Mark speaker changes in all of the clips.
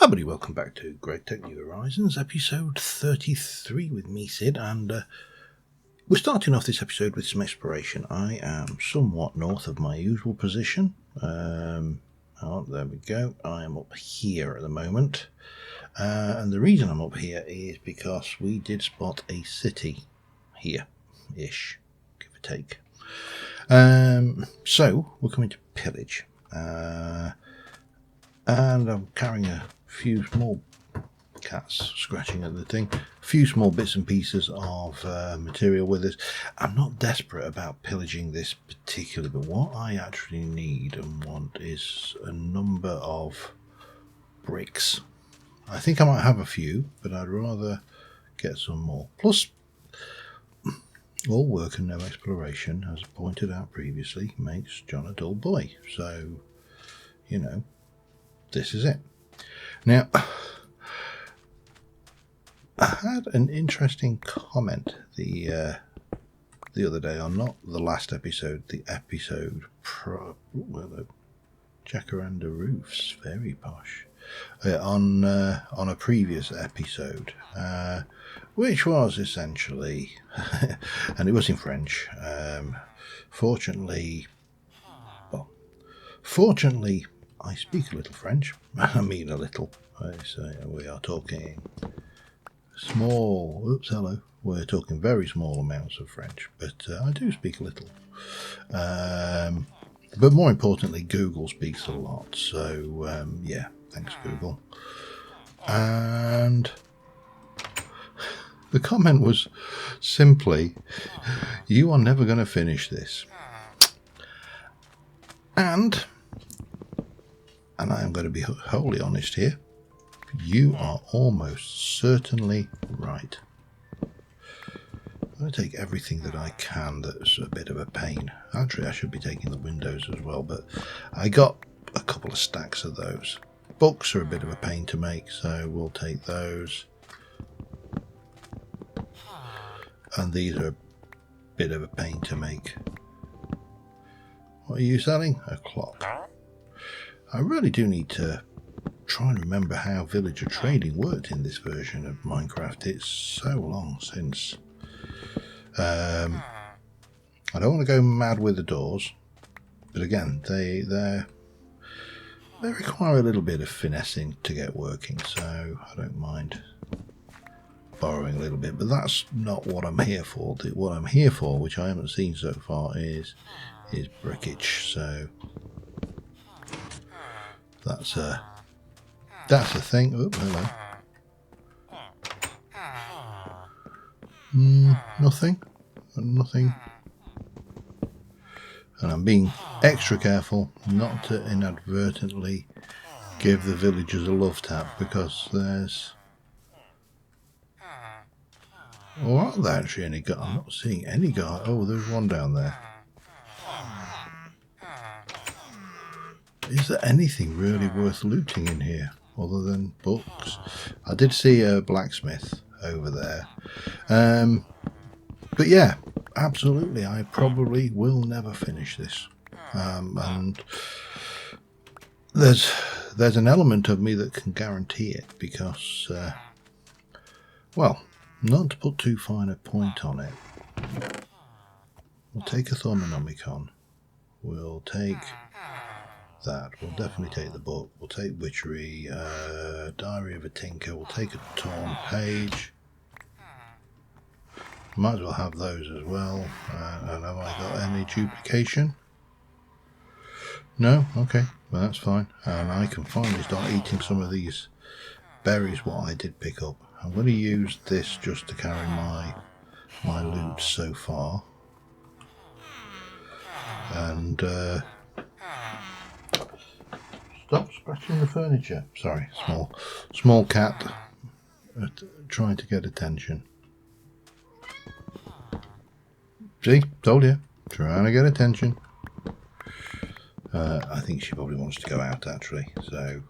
Speaker 1: Hi everybody, welcome back to GregTech New Horizons, episode 33 with me, Sid, and we're starting off this episode with some exploration. I am somewhat north of my usual position. Oh, there we go. I am up here at the moment, and the reason I'm up here is because we did spot a city here-ish, give or take. So we're coming to pillage, and I'm carrying a few small cats scratching at the thing, a few small bits and pieces of material with us. I'm not desperate about pillaging this particularly, but what I actually need and want is a number of bricks. I think I might have a few, but I'd rather get some more. Plus, all work and no exploration, as pointed out previously, makes John a dull boy. So, you know, this is it. Now, I had an interesting comment the other day on not the last episode, the episode the Jacaranda Roofs, very posh, on a previous episode, which was essentially, and it was in French. Fortunately, I speak a little French. I mean a little. We are talking small. Oops, hello. We're talking very small amounts of French, but I do speak a little. But more importantly, Google speaks a lot. So yeah, thanks Google. And the comment was simply, "You are never going to finish this." And I am going to be wholly honest here, you are almost certainly right. I'm going to take everything that I can that's a bit of a pain. Actually, I should be taking the windows as well, but I got a couple of stacks of those. Books are a bit of a pain to make, so we'll take those. And these are a bit of a pain to make. What are you selling? A clock. I really do need to try and remember how villager trading worked in this version of Minecraft. It's so long since. I don't want to go mad with the doors, but again, they require a little bit of finessing to get working, so I don't mind borrowing a little bit. But that's not what I'm here for. What I'm here for, which I haven't seen so far, is brickage. So that's a thing. Oh, hello. Nothing. And I'm being extra careful not to inadvertently give the villagers a love tap, because there's... Or are there actually any guards? I'm not seeing any guard. Oh, there's one down there. Is there anything really worth looting in here other than books? I did see a blacksmith over there. But yeah, absolutely, I probably will never finish this. And there's an element of me that can guarantee it, because, well, not to put too fine a point on it, we'll take a Thaumonomicon. We'll take that. We'll definitely take the book. We'll take Witchery, Diary of a Tinker. We'll take a torn page. Might as well have those as well. And have I got any duplication? No? Okay. Well, that's fine. And I can finally start eating some of these berries, what I did pick up. I'm going to use this just to carry my loot so far. And stop scratching the furniture. Sorry, small cat trying to get attention. See, told you, trying to get attention. I think she probably wants to go out actually. So,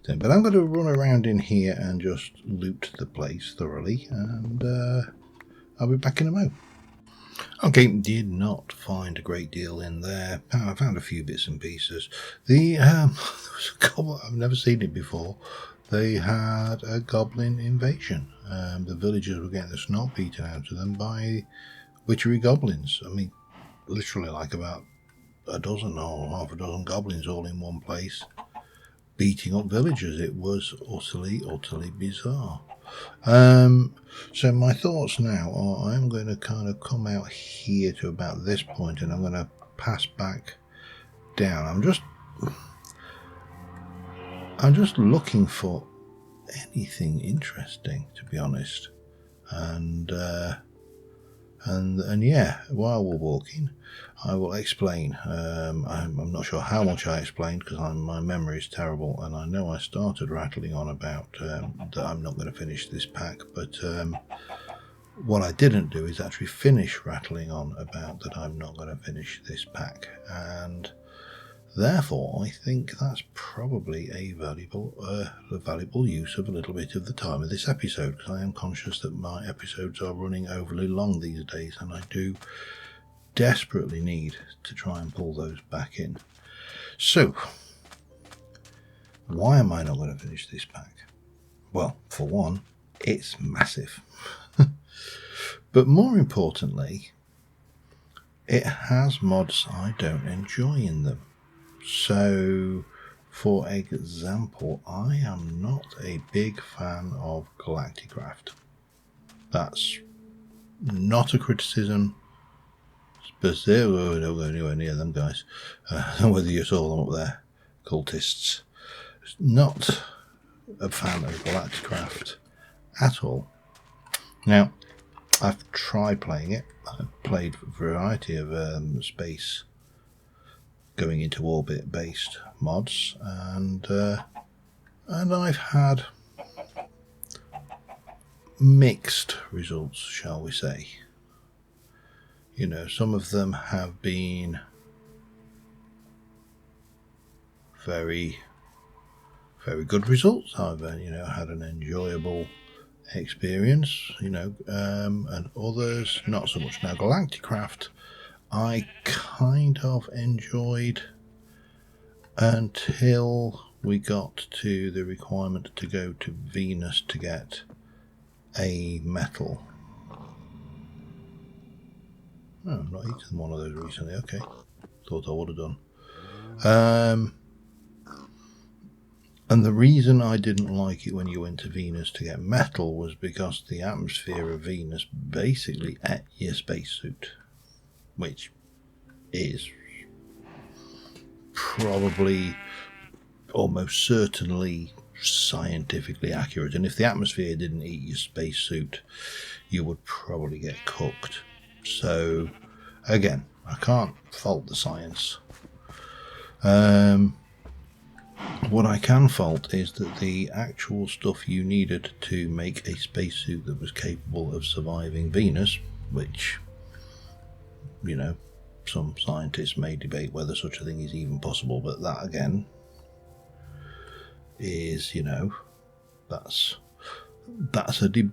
Speaker 1: but I'm going to run around in here and just loot the place thoroughly, and I'll be back in a moment. Okay, did not find a great deal in there. I found a few bits and pieces. There was a couple, I've never seen it before. they had a goblin invasion. The villagers were getting the snot beaten out of them by witchery goblins. I mean, literally like about a dozen or half a dozen goblins all in one place, beating up villagers. It was utterly bizarre. So my thoughts now are I'm going to kind of come out here to about this point, and I'm going to pass back down. I'm just looking for anything interesting, to be honest. And yeah, while we're walking, I will explain. I'm not sure how much I explained because my memory is terrible, and I know I started rattling on about that I'm not going to finish this pack, but what I didn't do is actually finish rattling on about that I'm not going to finish this pack, and therefore I think that's probably a valuable use of a little bit of the time of this episode, because I am conscious that my episodes are running overly long these days, and I do desperately need to try and pull those back in. So, why am I not going to finish this pack? Well, for one, it's massive. But more importantly, it has mods I don't enjoy in them. So, for example, I am not a big fan of Galacticraft. That's not a criticism. Don't go anywhere near them guys. Whether you saw them up there, cultists. Not a fan of Galacticraft at all. Now, I've tried playing it. I've played a variety of space going into orbit based mods, and I've had mixed results, shall we say. You know, some of them have been very, very good results. I've, had an enjoyable experience, and others not so much. Now, Galacticraft, I kind of enjoyed until we got to the requirement to go to Venus to get a metal. Oh, I've not eaten one of those recently. Okay, thought I would have done. And the reason I didn't like it when you went to Venus to get metal was because the atmosphere of Venus basically ate your spacesuit, which is probably almost certainly scientifically accurate. And if the atmosphere didn't eat your spacesuit, you would probably get cooked. So, again, I can't fault the science. What I can fault is that the actual stuff you needed to make a spacesuit that was capable of surviving Venus, which, some scientists may debate whether such a thing is even possible, but that again is, that's a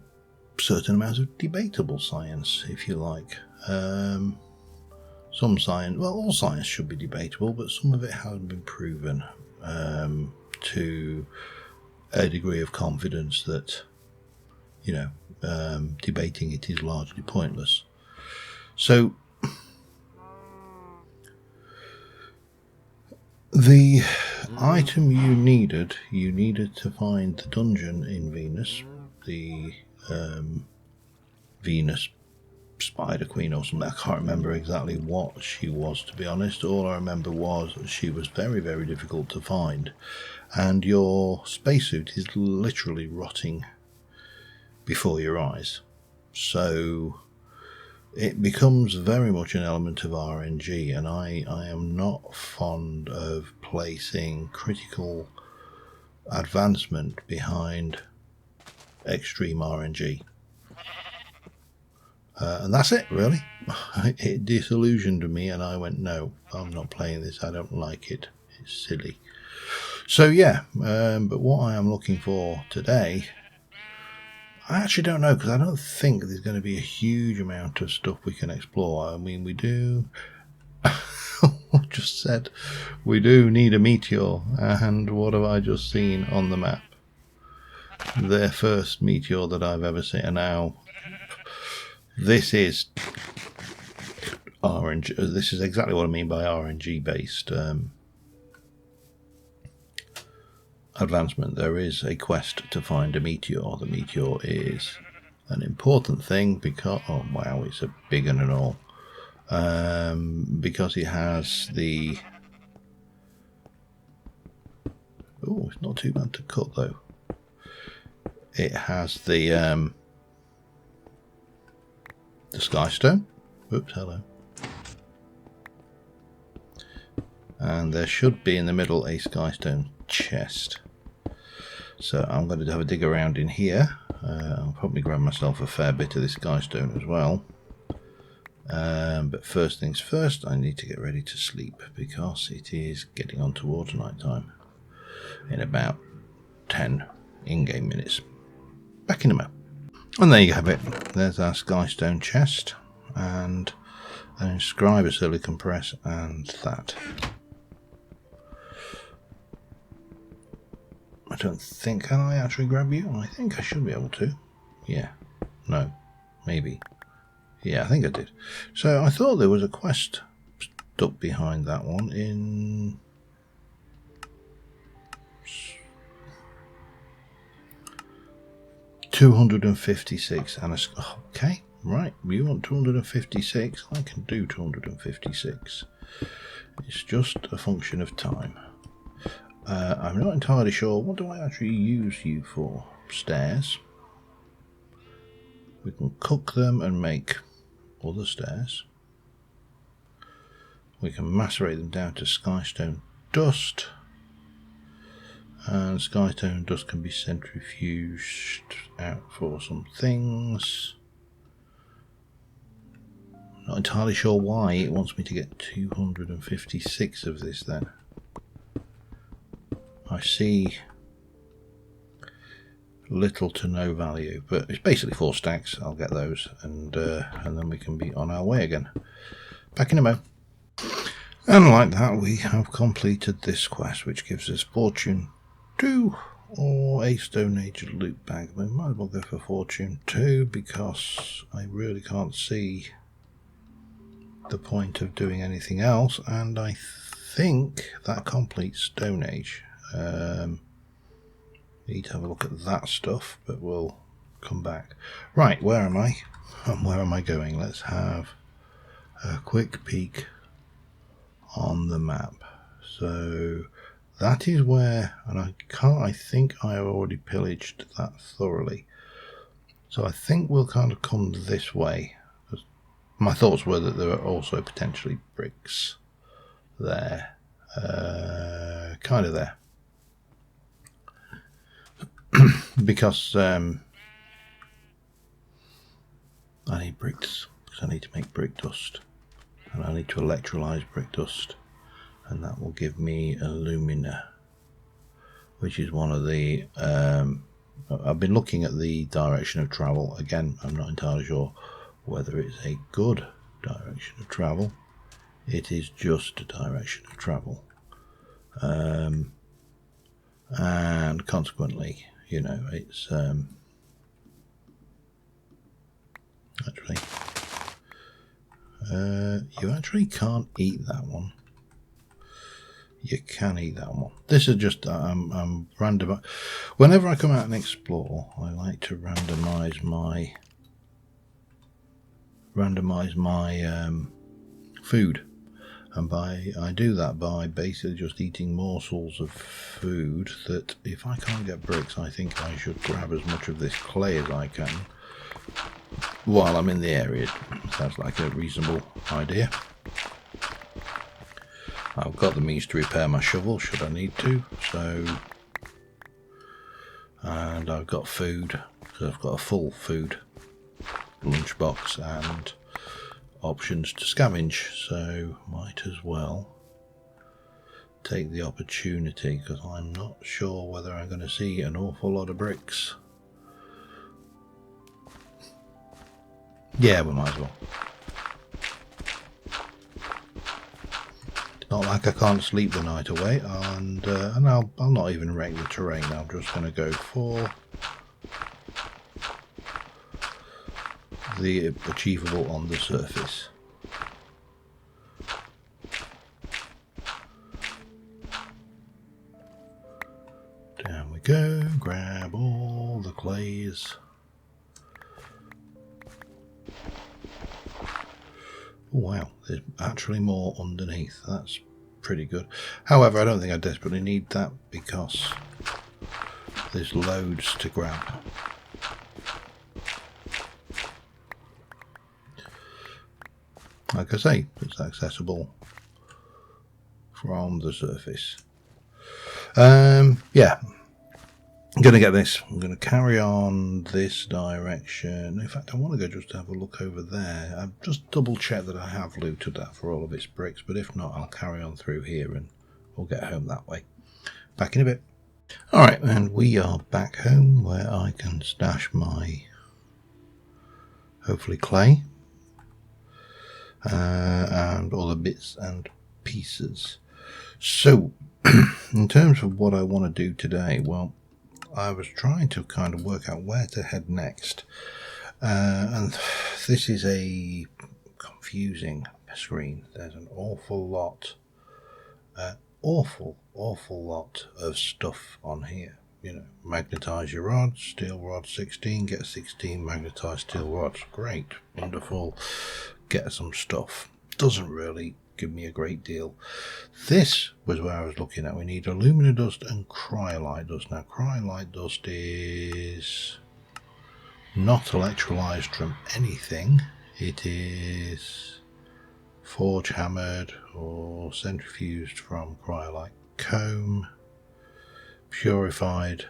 Speaker 1: certain amount of debatable science, if you like. Some science, well, all science should be debatable, but some of it hasn't been proven to a degree of confidence that, debating it is largely pointless. So, the item you needed to find the dungeon in Venus, the Venus Spider Queen or something. I can't remember exactly what she was, to be honest. All I remember was she was very, very difficult to find, and your spacesuit is literally rotting before your eyes. So it becomes very much an element of RNG, and I am not fond of placing critical advancement behind extreme RNG. And that's it, really. It disillusioned me, and I went, no, I'm not playing this. I don't like it. It's silly. So, yeah, but what I am looking for today, I actually don't know, because I don't think there's going to be a huge amount of stuff we can explore. I mean, we do... I just said we do need a meteor, and what have I just seen on the map? their first meteor that I've ever seen. And now this is RNG. This is exactly what I mean by RNG based advancement. There is a quest to find a meteor. The meteor is an important thing because, oh wow, it's a big one and all. Because it has the, oh, it's not too bad to cut though. It has the Skystone. Oops, hello. And there should be in the middle a Skystone chest. So I'm going to have a dig around in here. I'll probably grab myself a fair bit of this Skystone as well. But first things first, I need to get ready to sleep because it is getting on towards night time in about 10 in-game minutes. Back in a moment. And there you have it. There's our Skystone chest and an inscriber silicon press and that. I don't think, can I actually grab you? I think I should be able to. Yeah. No. Maybe. Yeah, I think I did. So I thought there was a quest stuck behind that one in... $256 and a... Okay, right. You want 256? I can do 256. It's just a function of time. I'm not entirely sure. What do I actually use you for? Stairs. We can cook them and make other stairs. We can macerate them down to Skystone dust. And Skystone dust can be centrifuged out for some things. Not entirely sure why it wants me to get 256 of this then. I see little to no value, but it's basically 4 stacks. I'll get those and then we can be on our way again. Back in a mo. And like that we have completed this quest, which gives us Fortune 2 or a Stone Age loot bag. We might as well go for Fortune 2 because I really can't see the point of doing anything else, and I think that completes Stone Age. Need to have a look at that stuff, but we'll come back. Right, where am I? And where am I going? Let's have a quick peek on the map. So that is where, and I think I have already pillaged that thoroughly. So I think we'll kind of come this way. My thoughts were that there are also potentially bricks there. Kind of there. Because I need bricks, because I need to make brick dust, and I need to electrolyze brick dust, and that will give me alumina, which is one of the I've been looking at the direction of travel. Again, I'm not entirely sure whether it's a good direction of travel. It is just a direction of travel, and consequently, you know, it's actually you actually can't eat that one. You can eat that one. This is just I'm random. Whenever I come out and explore, I like to randomize my food, and I do that by basically just eating morsels of food that, if I can't get bricks, I think I should grab as much of this clay as I can while I'm in the area. Sounds like a reasonable idea. I've got the means to repair my shovel should I need to, so, and I've got food because I've got a full food lunchbox and options to scavenge, so might as well take the opportunity, because I'm not sure whether I'm going to see an awful lot of bricks. Yeah, we might as well. It's not like I can't sleep the night away, and I'll not even wreck the terrain. I'm just going to go for the achievable on the surface. Down we go, grab all the clays. Oh, wow, there's actually more underneath. That's pretty good. However, I don't think I desperately need that because there's loads to grab. Like I say, it's accessible from the surface. Yeah, I'm going to get this. I'm going to carry on this direction. In fact, I want to go just have a look over there. I've just double checked that I have looted that for all of its bricks, but if not, I'll carry on through here and we'll get home that way. Back in a bit. Alright, and we are back home where I can stash my, hopefully, clay. And all the bits and pieces. So, in terms of what I want to do today, well, I was trying to kind of work out where to head next. And this is a confusing screen. There's an awful lot, awful lot of stuff on here. You know, magnetize your rods, steel rod 16, get 16 magnetized steel rods. Great, wonderful. Get some stuff. Doesn't really give me a great deal. This was where I was looking at. We need alumina dust and cryolite dust. Now, cryolite dust is not electrolyzed from anything. It is forge hammered or centrifuged from cryolite comb, purified.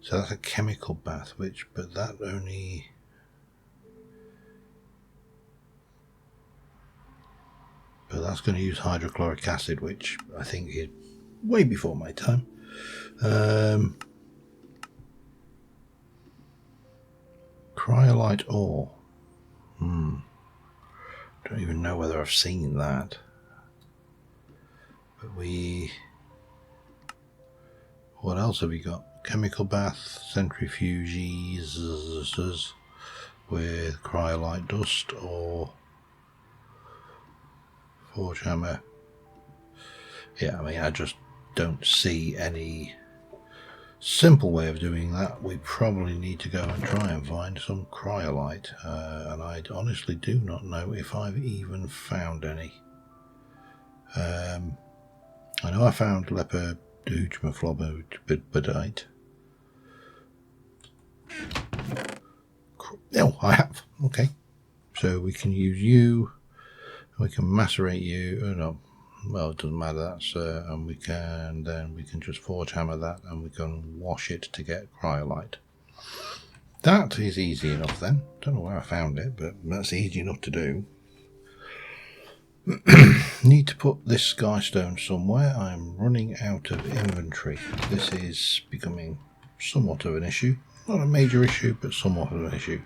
Speaker 1: So that's a chemical bath, but that only... But that's going to use hydrochloric acid, which I think is way before my time. Cryolite ore. Don't even know whether I've seen that. But what else have we got? Chemical bath, centrifuges with cryolite dust or forge hammer. Yeah, I mean, I just don't see any simple way of doing that. We probably need to go and try and find some cryolite, and I honestly do not know if I've even found any. I know I found lepidopteroidite. Oh, I have. Okay, so we can use you. We can macerate you. Oh, no, well, it doesn't matter. That's and we can just forge hammer that, and we can wash it to get cryolite. That is easy enough then. Don't know where I found it, but that's easy enough to do. Need to put this skystone somewhere. I'm running out of inventory. This is becoming somewhat of an issue. Not a major issue, but somewhat of an issue.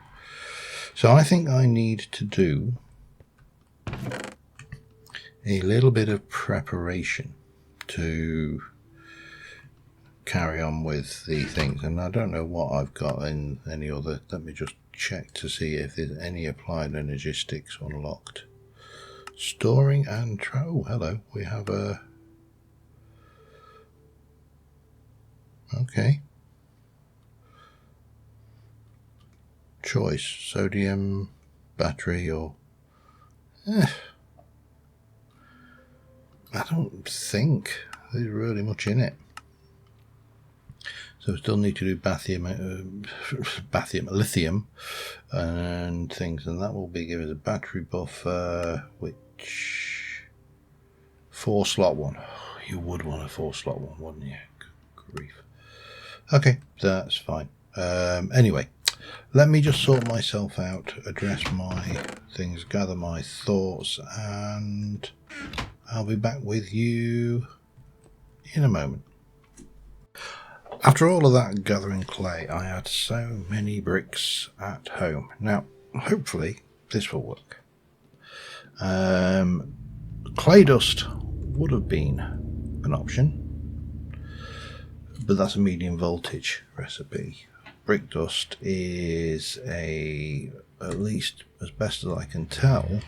Speaker 1: So I think I need to do a little bit of preparation to carry on with the things, and I don't know what I've got in any other. Let me just check to see if there's any applied energistics unlocked. Storing and oh, hello, we have a okay choice, sodium battery or I don't think there's really much in it. So we still need to do lithium and things, and that will be give us a battery buffer, which 4-slot one. Oh, you would want a 4-slot one, wouldn't you? Good grief. Okay, that's fine. Anyway, let me just sort myself out, address my things, gather my thoughts, and I'll be back with you in a moment. After all of that gathering clay, I had so many bricks at home. Now, hopefully, this will work. Clay dust would have been an option, but that's a medium voltage recipe. Brick dust is a at least as best as I can tell,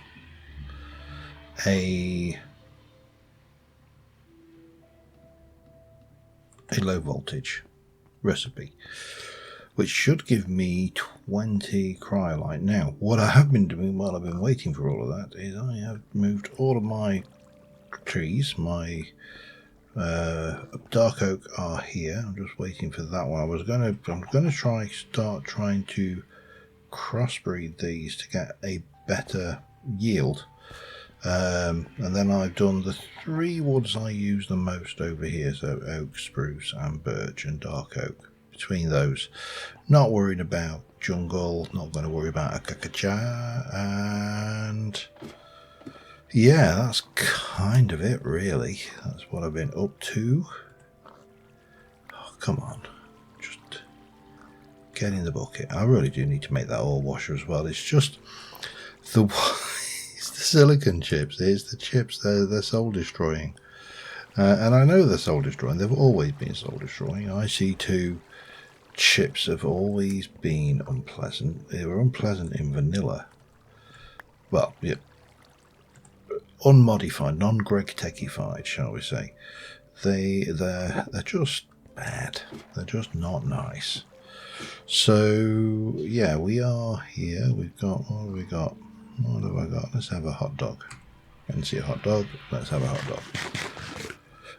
Speaker 1: a low voltage recipe, which should give me 20 cryolite. Now, what I have been doing while I've been waiting for all of that is I have moved all of my trees. My dark oak are here. I'm just waiting for that one. I'm gonna start trying to crossbreed these to get a better yield. And then I've done the 3 woods I use the most over here, so oak, spruce and birch and dark oak. Between those, not worried about jungle, not going to worry about acacia, and yeah, that's kind of it really. That's what I've been up to. Oh, come on, just get in the bucket. I really do need to make that ore washer as well. It's just the silicon chips. It's the chips. They're soul destroying, and I know they're soul destroying. They've always been soul destroying. IC2 chips have always been unpleasant. They were unpleasant in vanilla. Well, yeah, unmodified, non-GregTechified, shall we say? They're just bad. They're just not nice. So yeah, we are here. We've got what have we got? What have I got? Let's have a hot dog. Can see a hot dog? Let's have a hot dog.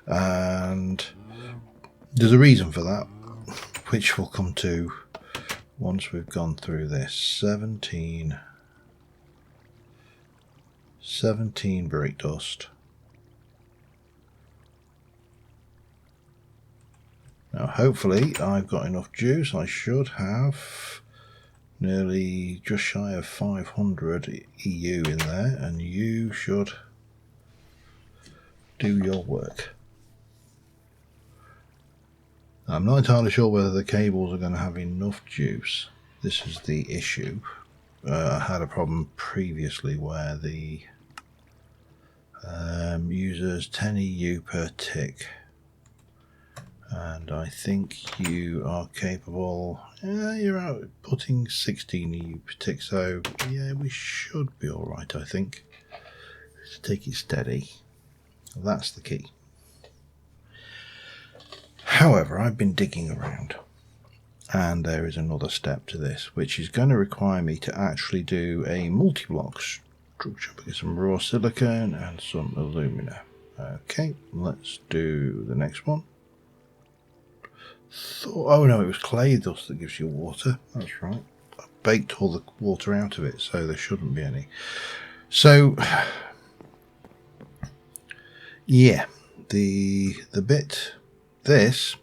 Speaker 1: And there's a reason for that, which we'll come to once we've gone through this. 17 brick dust. Now hopefully I've got enough juice. I should have nearly just shy of 500 EU in there, and you should do your work. I'm not entirely sure whether the cables are going to have enough juice. This is the issue. I had a problem previously where the uses 10 EU per tick, and I think you are capable, you're out putting 16 EU per tick, so yeah, we should be alright, I think. Just take it steady. That's the key. However, I've been digging around, and there is another step to this, which is going to require me to actually do a multi-block structure, because some raw silicon and some alumina. Okay, let's do the next one. Oh no, it was clay dust that gives you water. That's right. I baked all the water out of it, so there shouldn't be any. So yeah, the bit, this,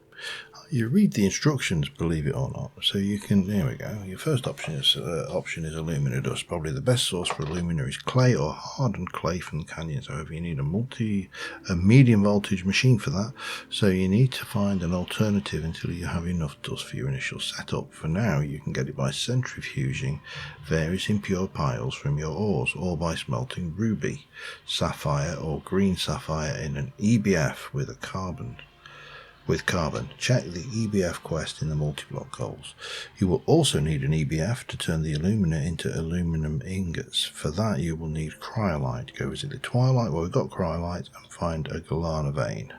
Speaker 1: you read the instructions, believe it or not. So you can, here we go. Your first option is alumina dust. Probably the best source for alumina is clay or hardened clay from the canyons. However, you need a medium voltage machine for that. So you need to find an alternative until you have enough dust for your initial setup. For now, you can get it by centrifuging various impure piles from your ores, or by smelting ruby, sapphire or green sapphire in an EBF with carbon. Check the EBF quest in the multi-block goals. You will also need an EBF to turn the alumina into aluminum ingots. For that you will need cryolite. Go visit the Twilight where we've got cryolite and find a Galana vein.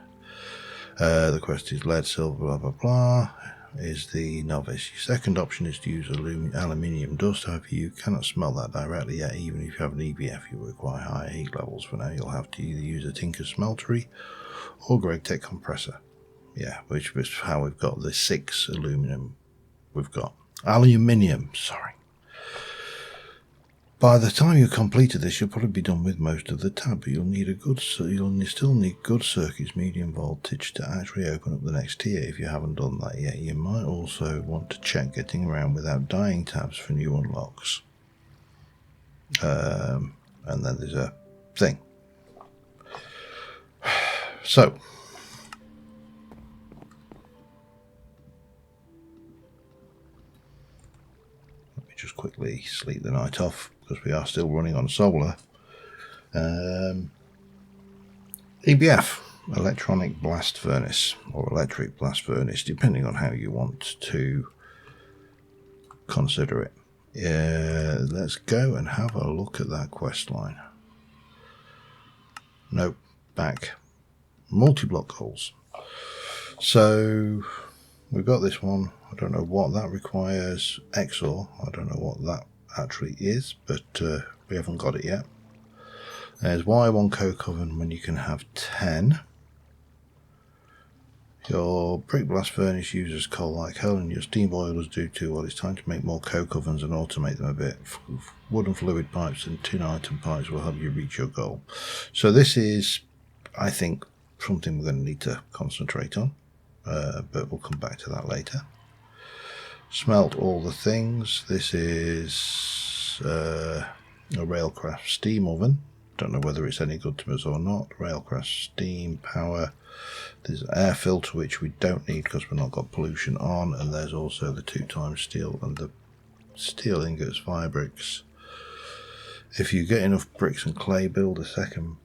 Speaker 1: The quest is lead, silver, blah blah blah, is the novice. Your second option is to use aluminium dust. However, you cannot smelt that directly yet. Even if you have an EBF, you will require higher heat levels. For now, you'll have to either use a Tinker smeltery or GregTech compressor. Yeah, which is how we've got the 6 aluminum. We've got aluminium, sorry. By the time you've completed this, you'll probably be done with most of the tab, but you'll still need good circuits, medium voltage, to actually open up the next tier. If you haven't done that yet, you might also want to check getting around without dying tabs for new unlocks. And then there's a thing. So just quickly sleep the night off because we are still running on solar. EBF, electronic blast furnace, or electric blast furnace, depending on how you want to consider it. Let's go and have a look at that quest line. Nope, back. Multi-block goals. So we've got this one. I don't know what that requires. XOR. I don't know what that actually is, but we haven't got it yet. There's Y1 coke oven when you can have 10. Your brick blast furnace uses coal like hell, and your steam boilers do too. Well, it's time to make more coke ovens and automate them a bit. Wooden fluid pipes and tin item pipes will help you reach your goal. So this is, I think, something we're going to need to concentrate on, but we'll come back to that later. Smelt all the things. This is a Railcraft steam oven. Don't know whether it's any good to us or not. Railcraft steam power. There's an air filter, which we don't need because we've not got pollution on, and there's also the 2x steel and the steel ingots, fire bricks. If you get enough bricks and clay, build a second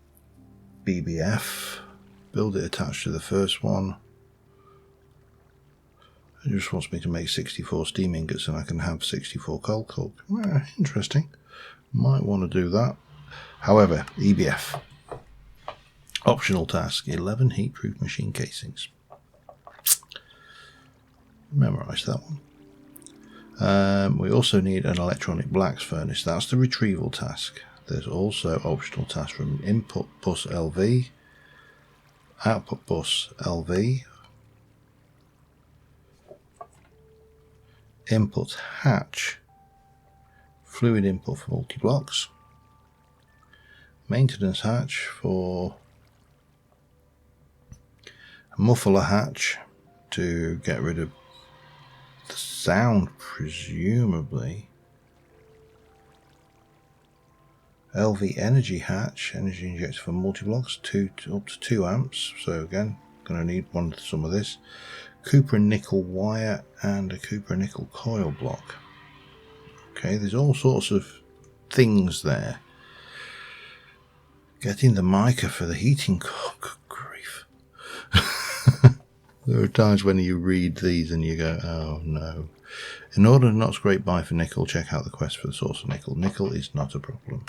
Speaker 1: BBF. Build it attached to the first one. It just wants me to make 64 steam ingots, and I can have 64 coal coke. Interesting. Might want to do that. However, EBF. Optional task, 11 heat-proof machine casings. Memorise that one. We also need an electronic blacks furnace. That's the retrieval task. There's also optional tasks from input bus LV, output bus LV, input hatch, fluid input for multi-blocks, maintenance hatch for muffler hatch to get rid of the sound, presumably. LV energy hatch, energy injector for multi-blocks, up to 2 amps. So again, going to need some of this. Copper and nickel wire and a copper and nickel coil block. Okay, there's all sorts of things there. Getting the mica for the heating. Oh, good grief. There are times when you read these and you go, oh no. In order to not scrape by for nickel, check out the quest for the source of nickel. Nickel is not a problem.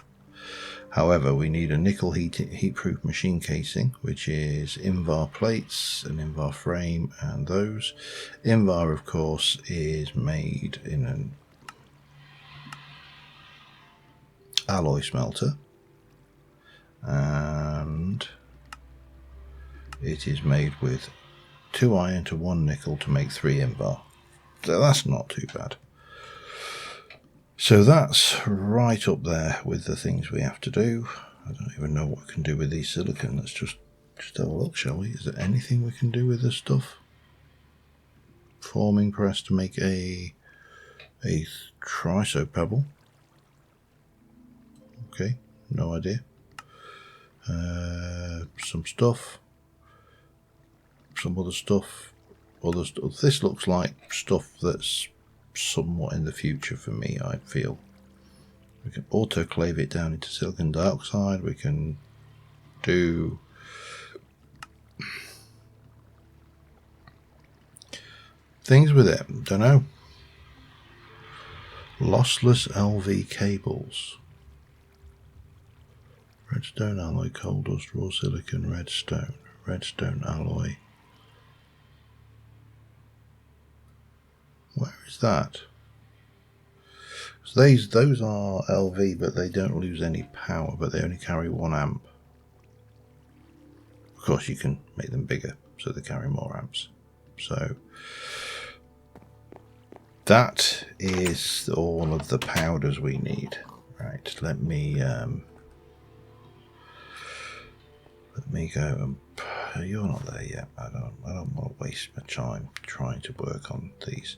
Speaker 1: However, we need a nickel heat-proof machine casing, which is Invar plates, an Invar frame, and those. Invar, of course, is made in an alloy smelter, and it is made with 2 iron to 1 nickel to make 3 Invar. So that's not too bad. So that's right up there with the things we have to do. I don't even know what we can do with these silicon. Let's just have a look, shall we? Is there anything we can do with this stuff? Forming press to make a triso pebble. Okay, no idea. Some stuff. Some other stuff. This looks like stuff that's somewhat in the future for me, I feel. We can autoclave it down into silicon dioxide. We can do things with it. Don't know. Lossless LV cables. Redstone alloy, coal dust, raw silicon, redstone alloy. Where is that? So those are LV, but they don't lose any power, but they only carry 1 amp. Of course, you can make them bigger, so they carry more amps. So that is all of the powders we need. Right, let me go and you're not there yet. I don't want to waste my time trying to work on these.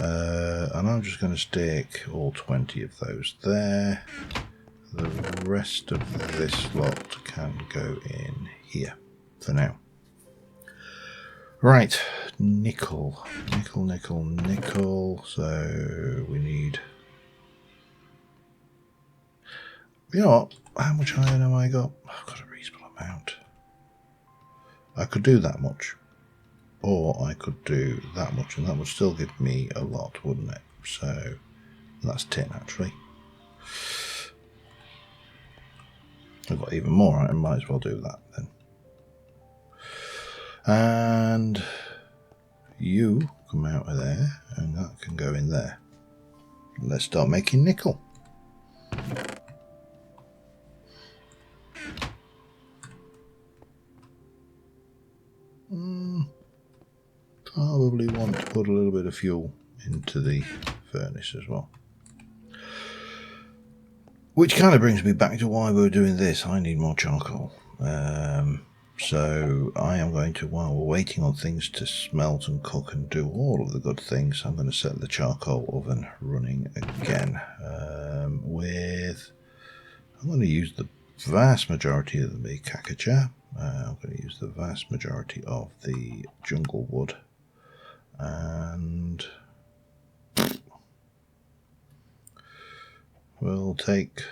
Speaker 1: And I'm just going to stick all 20 of those there. The rest of this lot can go in here for now. Right, nickel. So we need... You know what? How much iron have I got? I've got a reasonable amount. I could do that much, or I could do that much, and that would still give me a lot, wouldn't it? So That's tin actually. I've got even more, I might as well do that then. And you come out of there, and that can go in there. Let's start making nickel. Probably want to put a little bit of fuel into the furnace as well. Which kind of brings me back to why we're doing this. I need more charcoal. So I am going to, while we're waiting on things to smelt and cook and do all of the good things, I'm going to set the charcoal oven running again. I'm going to use the vast majority of the kakacha. I'm going to use the vast majority of the jungle wood. And we'll take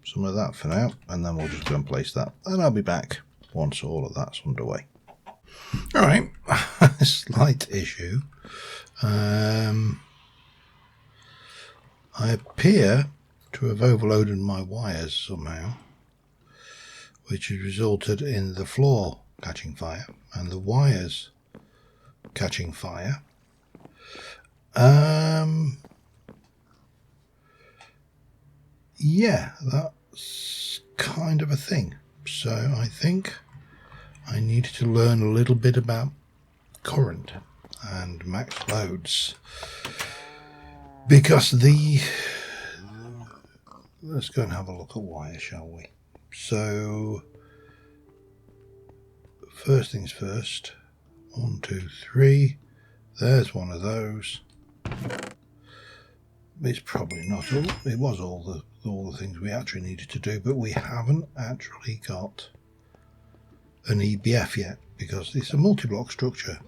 Speaker 1: some of that for now, and then we'll just go and place that, and I'll be back once all of that's underway. Alright, slight issue. I appear to have overloaded my wires somehow, which has resulted in the floor catching fire and the wires catching fire. Yeah, that's kind of a thing. So I think I needed to learn a little bit about current and max loads, because let's go and have a look at wire, shall we? So first things first, 1, 2, 3, there's one of those. It's probably not all, it was all the things we actually needed to do, but we haven't actually got an EBF yet, because it's a multi-block structure.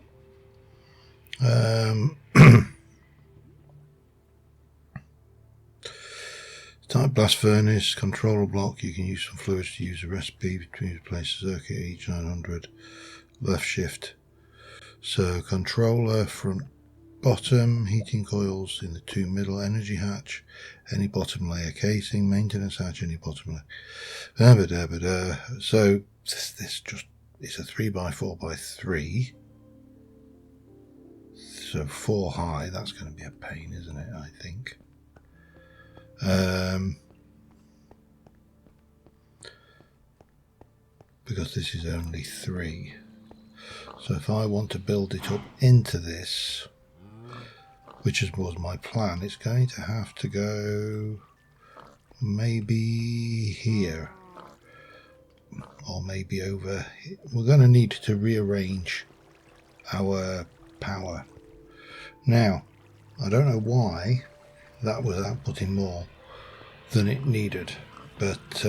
Speaker 1: Type blast furnace, controller block, you can use some fluids to use a recipe between place a circuit each 900, left shift. So controller front bottom, heating coils in the 2 middle, energy hatch, any bottom layer casing, maintenance hatch, any bottom layer. So this just, it's a 3x4x3. So 4 high, that's going to be a pain, isn't it, I think. Because this is only 3. So if I want to build it up into this, which was my plan, it's going to have to go maybe here, or maybe over here. We're going to need to rearrange our power. Now, I don't know why that was outputting more than it needed, but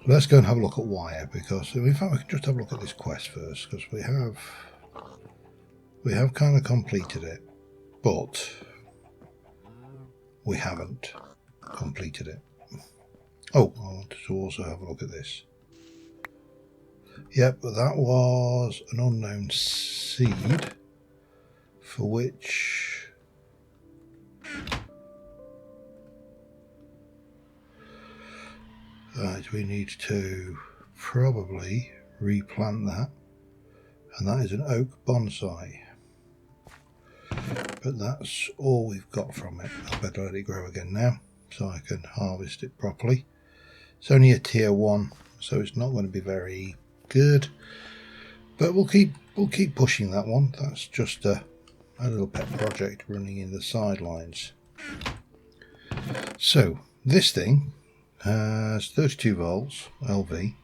Speaker 1: let's go and have a look at wire, because in fact we can just have a look at this quest first, because we have kind of completed it, but we haven't completed it. Oh, I wanted to also have a look at this. Yep, but that was an unknown seed, for which we need to probably replant that, and that is an oak bonsai. But that's all we've got from it. I better let it grow again now, so I can harvest it properly. It's only a tier 1, so it's not going to be very good, but we'll keep pushing that one. That's just a little pet project running in the sidelines. So this thing has 32 volts LV.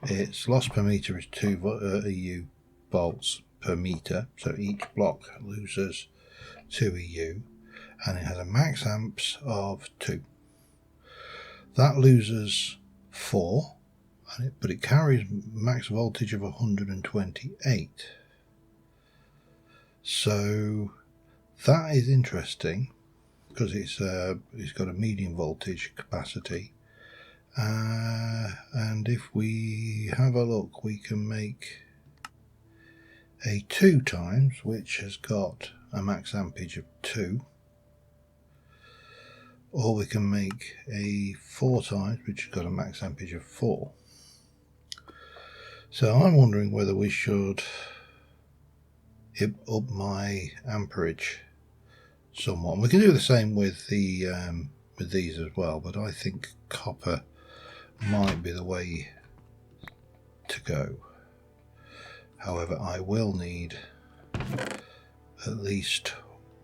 Speaker 1: Its loss per meter is 2 EU volts per meter, so each block loses 2 EU, and it has a max amps of 2. That loses 4, but it carries max voltage of 128. So that is interesting, because it's got a medium voltage capacity, and if we have a look, we can make a 2 times, which has got a max ampage of 2, or we can make a 4 times, which has got a max ampage of 4. So I'm wondering whether we should up my amperage somewhat. And we can do the same with the with these as well, but I think copper might be the way to go. However, I will need at least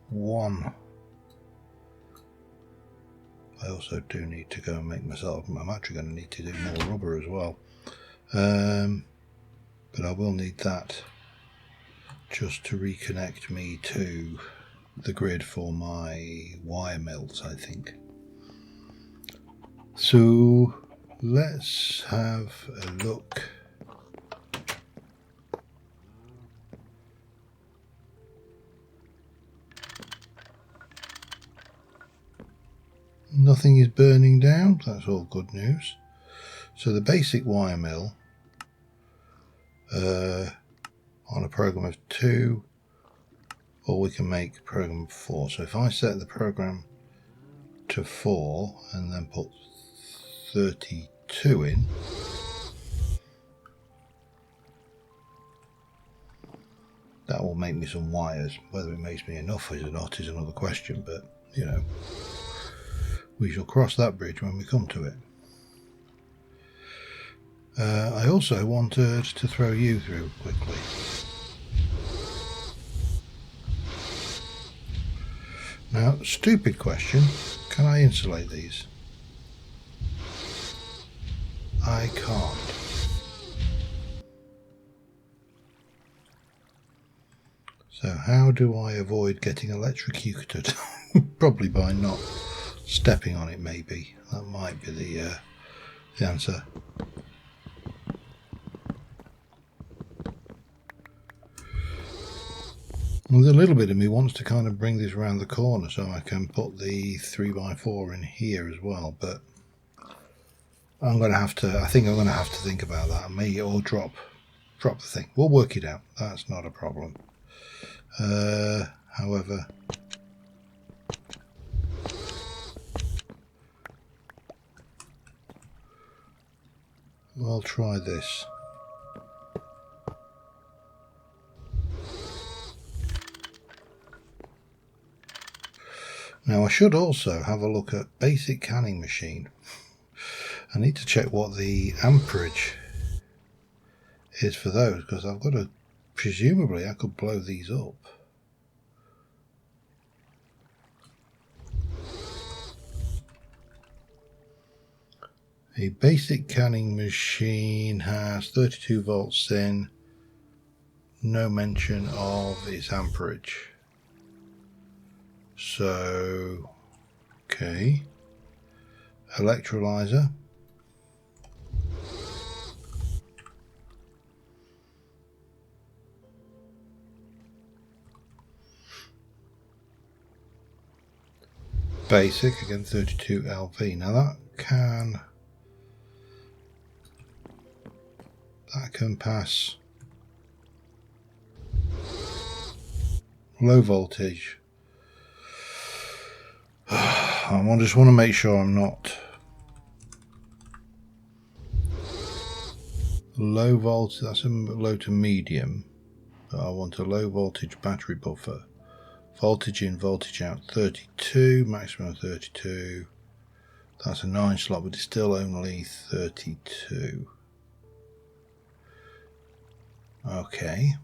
Speaker 1: one. I also do need to go and make myself, I'm actually going to need to do more rubber as well, but I will need that just to reconnect me to the grid for my wire mills, I think. So let's have a look. Nothing is burning down, that's all good news. So the basic wire mill on a program of 2, or we can make a program of 4. So if I set the program to 4 and then put 32 in, that will make me some wires. Whether it makes me enough or not is another question, but you know, we shall cross that bridge when we come to it. I also wanted to throw you through quickly. Now, stupid question, can I insulate these? I can't. So how do I avoid getting electrocuted? Probably by not stepping on it, maybe. That might be the answer. Well, a little bit of me wants to kind of bring this around the corner so I can put the 3x4 in here as well, but I'm going to have to, I think I'm going to have to think about that, maybe, or drop the thing. We'll work it out, that's not a problem. However, I'll try this. Now I should also have a look at basic canning machine. I need to check what the amperage is for those, because I've got to, presumably I could blow these up. A basic canning machine has 32 volts in, no mention of its amperage. So, okay, electrolyzer. Basic, again 32 LV. Now that can pass low voltage. I just want to make sure I'm not low voltage. That's a low to medium. I want a low voltage battery buffer. Voltage in, voltage out 32, maximum 32. That's a 9 slot, but it's still only 32. Okay.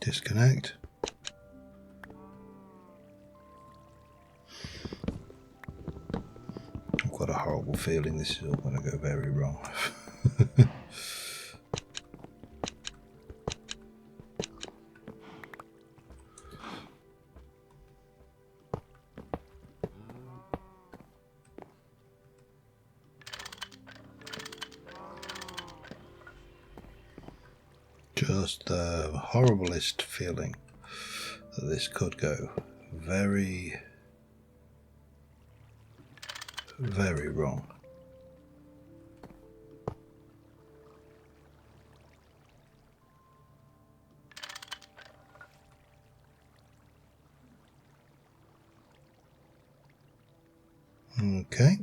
Speaker 1: Disconnect. I've got a horrible feeling this is all going to go very wrong. Just the horriblest feeling that this could go very very wrong. Okay.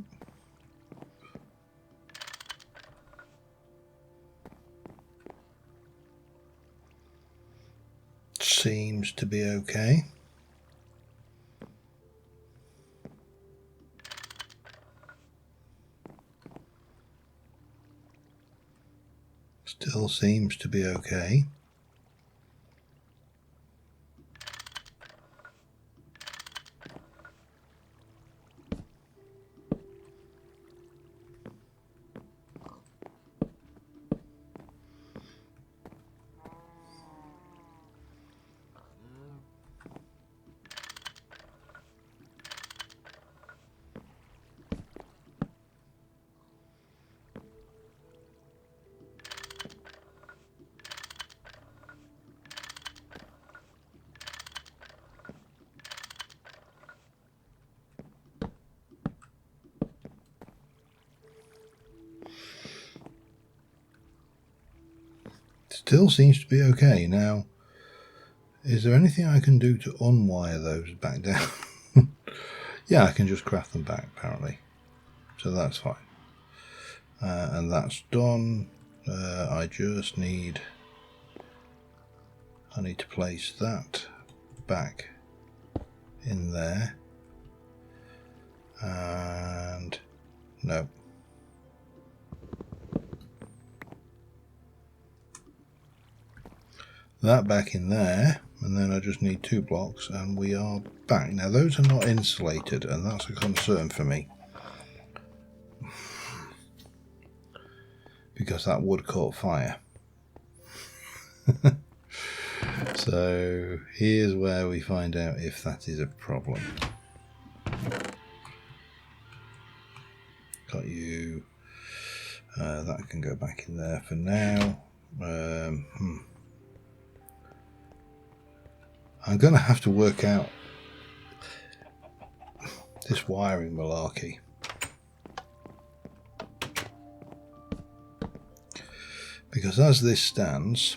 Speaker 1: Seems to be okay. Still seems to be okay. Still seems to be okay. Now, is there anything I can do to unwire those back down? Yeah, I can just craft them back, apparently. So that's fine. And that's done. I just need... I need to place that back in there. And... no. That back in there, and then I just need 2 blocks and we are back. Now those are not insulated, and that's a concern for me, because that would caught fire. So here's where we find out if that is a problem. Got you. That can go back in there for now. I'm going to have to work out this wiring malarkey. Because as this stands,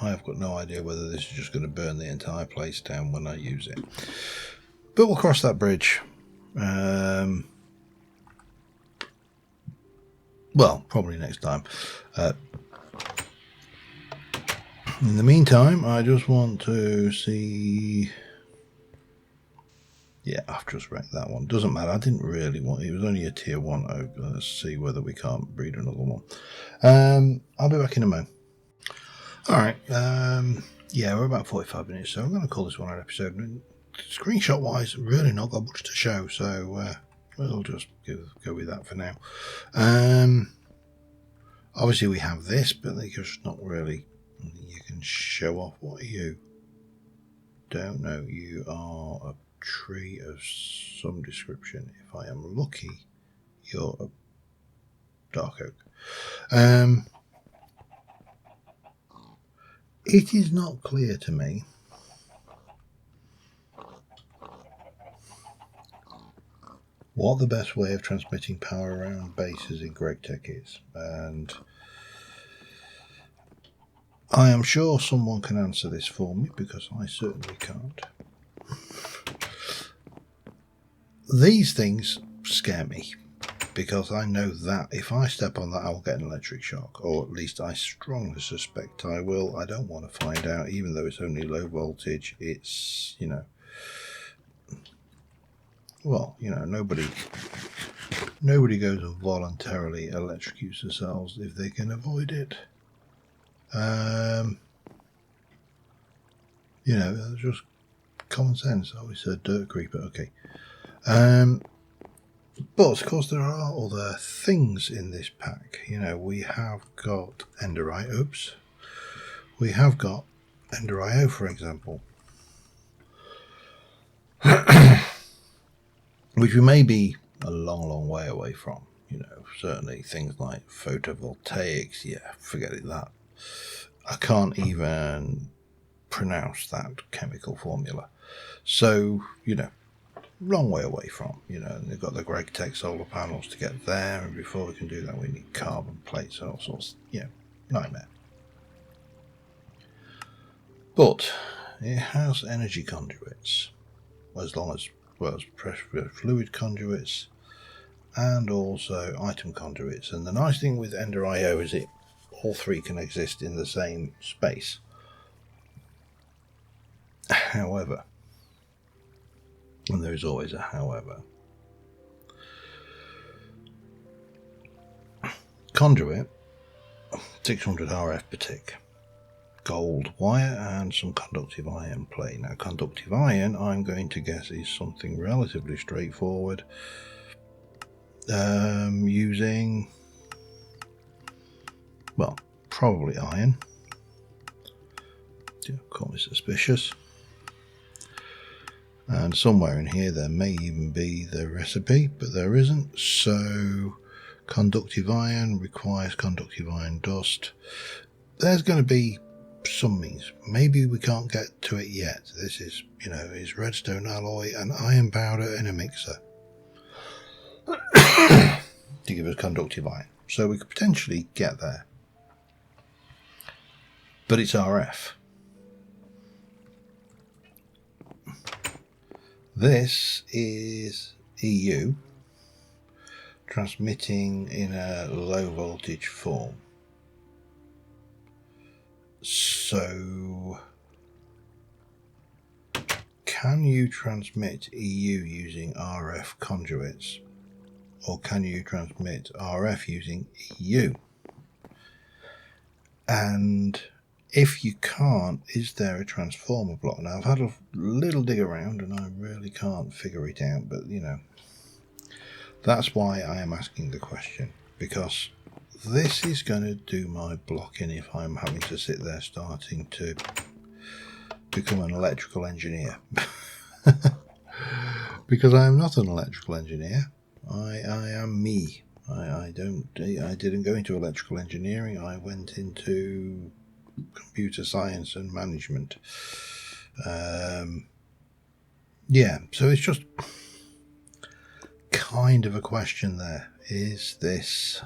Speaker 1: I have got no idea whether this is just going to burn the entire place down when I use it. But we'll cross that bridge. Well, probably next time. In the meantime, I just want to see... yeah, I've just wrecked that one. Doesn't matter, I didn't really want... it was only a tier 1 oak. Let's see whether we can't breed another one. I'll be back in a moment. Alright, yeah, we're about 45 minutes, so I'm going to call this one an episode. Screenshot-wise, really not got much to show, so we'll just go with that for now. Obviously we have this, but they're just not really... you can show off. What are you? Don't know. You are a tree of some description. If I am lucky, you're a dark oak. It is not clear to me what the best way of transmitting power around bases in GregTech is, and I am sure someone can answer this for me, because I certainly can't. These things scare me, because I know that if I step on that I will get an electric shock, or at least I strongly suspect I will. I don't want to find out, even though it's only low voltage. It's, you know, well, you know, nobody goes and voluntarily electrocutes themselves if they can avoid it. You know, just common sense. I always said dirt creeper. Okay. But of course there are other things in this pack. You know, we have got enderite. Oops. We have got ender IO, for example, which we may be a long way away from. You know, certainly things like photovoltaics. Yeah, forget it. That I can't even pronounce that chemical formula. So, you know, long way away from, you know, and they've got the GregTech solar panels to get there, and before we can do that we need carbon plates and all sorts, you know, nightmare. But it has energy conduits, as long as, well, as pressure fluid conduits, and also item conduits. And the nice thing with Ender IO is it all three can exist in the same space. However, and there is always a however, conduit 600 RF per tick, gold wire and some conductive iron plate. Now conductive iron, I'm going to guess, is something relatively straightforward, using, well, probably iron. Call me suspicious. And somewhere in here there may even be the recipe, but there isn't. So conductive iron requires conductive iron dust. There's going to be some means. Maybe we can't get to it yet. This is, you know, is redstone alloy and iron powder in a mixer to give us conductive iron. So we could potentially get there. But it's RF. This is EU transmitting in a low voltage form. So can you transmit EU using RF conduits, or can you transmit RF using EU? And if you can't, is there a transformer block? Now I've had a little dig around and I really can't figure it out, but you know, that's why I am asking the question, because this is going to do my blocking if I'm having to sit there starting to become an electrical engineer. Because I am not an electrical engineer. I am me. I didn't go into electrical engineering. I went into computer science and management. Yeah, so it's just kind of a question there. Is this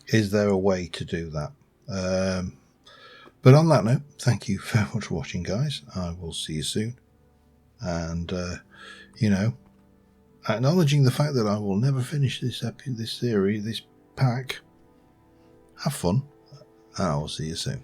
Speaker 1: is there a way to do that? But on that note, thank you very much for watching, guys. I will see you soon. And you know, acknowledging the fact that I will never finish this series, this pack. Have fun, and I will see you soon.